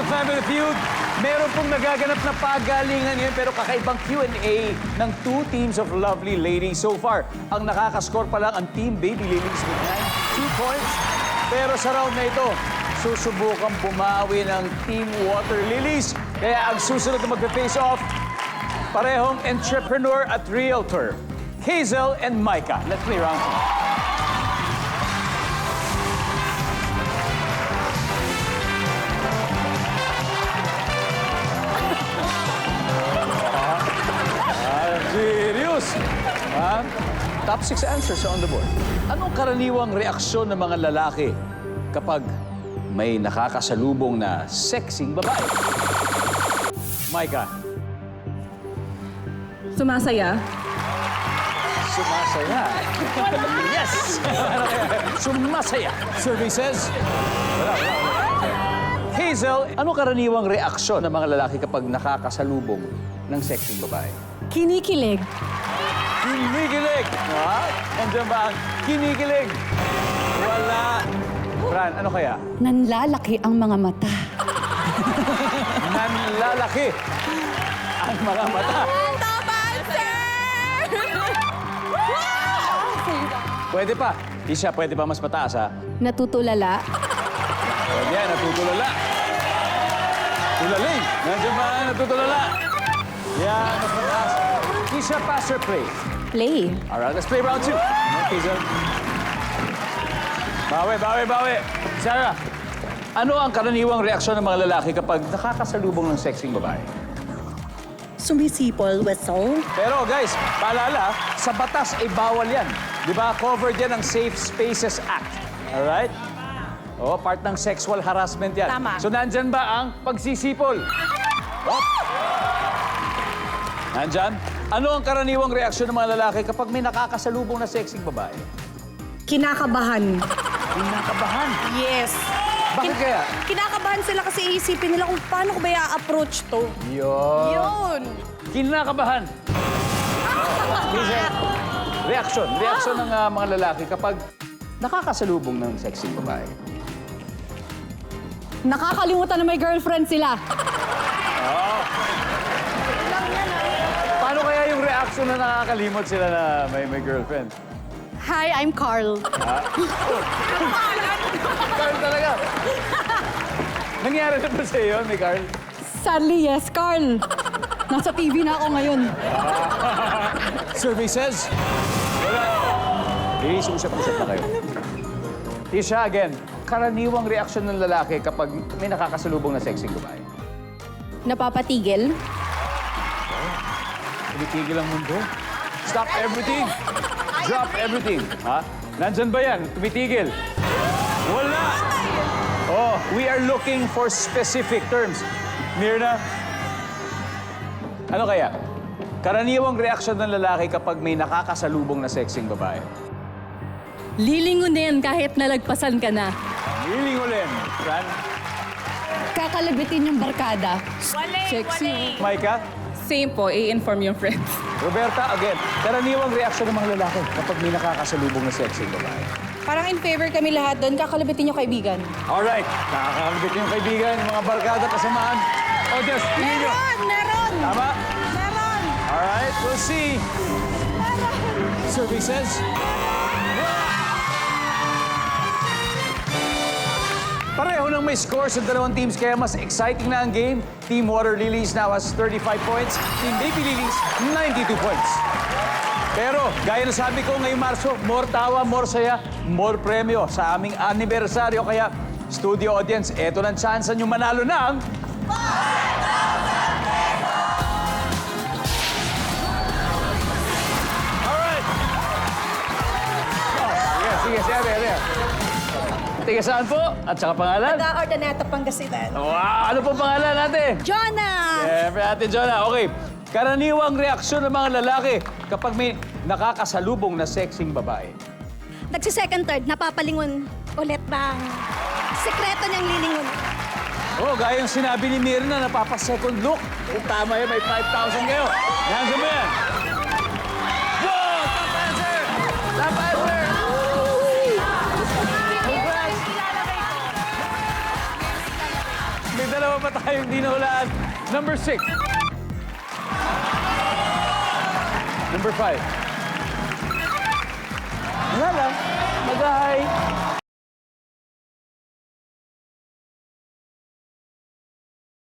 to Family Feud. Meron pong nagaganap na pagalingan ngayon pero kakaibang Q&A ng two teams of lovely ladies so far. Ang nakakascore pa lang ang Team Baby Lilies with 2 points. Pero sa round na ito, susubukang bumawi ng Team Water Lilies. Kaya ang susunod na magpe-face off, parehong entrepreneur at realtor, Hazel and Micah. Let's play round 2. Serious! Ha? Top 6 answers on the board. Anong karaniwang reaksyon ng mga lalaki kapag may nakakasalubong na sexing babae? Micah. Sumasaya. Sumasaya. Yes! Sumasaya. Survey says... Wala. Hazel, anong karaniwang reaksyon ng mga lalaki kapag nakakasalubong ng sexing babae? Kinikilig. Kinikilig! Ha? Nandiyan ba ang kinikilig? Wala. Fran, ano kaya? Nanlalaki ang mga mata. Nanlalaki ang mga mata. Top answer! Pwede pa. Isha, pwede pa mas mataas, ha? Natutulala. Pwede yan, natutulala. Tulaling. Nandiyan ba ang natutulala? Yan, mas mataas. Isha, pass or play? Play. Alright, let's play round 2. Okay, sir. Bawi. Sarah, ano ang karaniwang reaksyon ng mga lalaki kapag nakakasalubong ng sexing babae? Sumisipol, whistle. Pero guys, paalala, sa batas ay bawal yan. Di ba? Covered yan ng Safe Spaces Act. Alright? Oh, part ng sexual harassment yan. Tama. So nandyan ba ang pagsisipol? Oh. Nandyan? Ano ang karaniwang reaksyon ng mga lalaki kapag may nakakasalubong na sexing babae? Kinakabahan. Kinakabahan. Yes. Bakit kaya? Kinakabahan sila kasi iisipin nila kung paano ko ba i-approach to. Yun. Kinakabahan. Reaksyon ng mga lalaki kapag nakakasalubong ng sexing babae. Nakakalimutan na may girlfriend sila. Paano kaya yung reaction na nakakalimot sila na may girlfriend? Hi, I'm Carl. Carl talaga. Nangyari na ba sa'yo yun, may Carl? Sadly, yes, Carl. Nasa TV na ako ngayon. Survey says, wala. Usap-usap na kayo. Tisha, again, karaniwang reaksyon ng lalaki kapag may nakakasalubong na sexing babae. Napapatigil. Tumitigil ang mundo. Stop everything. Drop everything. Ha? Nandyan ba yan? Tumitigil. Wala. Oh, we are looking for specific terms. Mirna, ano kaya? Karaniwang reaksyon ng lalaki kapag may nakakasalubong na sexing babae. Lilingunin kahit nalagpasan ka na. Lilingulin. Fran? Kakalabitin yung barkada. Sexy. Micah? Same po, i-inform yung friends. Roberta, again, karaniwang reaksyon ng mga lalaki kapag may nakakasalubong na sexing babae. Parang in favor kami lahat doon. Kakalabitin yung kaibigan. Alright, nakakakalabit yung kaibigan, yung mga barkada, kasamaan. Audience, tingin nyo. Meron! Tama? Meron! Alright, we'll see. Survey says... Pareho nang may score sa dalawang teams, kaya mas exciting na ang game. Team Water Lilies now has 35 points. Team Baby Lilies, 92 points. Pero, gaya na sabi ko ngayong Marso, more tawa, more saya, more premyo sa aming anibersaryo. Kaya, studio audience, eto ng chance nyo manalo ng... Alright! Oh, sige, sige. Tiga saan po? At saka pangalan? Taga-Ordaneta, Pangasinan. Wow! Ano po pangalan natin? Jonah! Siyempre, Ate Jonah. Okay. Karaniwang reaksyon ng mga lalaki kapag may nakakasalubong na sexing babae. Nagsi-second, third, napapalingon ulit ng sekreto niyang lilingon. Oh, gaya yung sinabi ni Mirna, napapa-second look. Kung tama yan, may 5,000 kayo. Yan sa yan. Go! Top answer! Top answer! May dalawa pa tayong di nahulaan. Number 6. Number 5. Wala lang. Mag-hi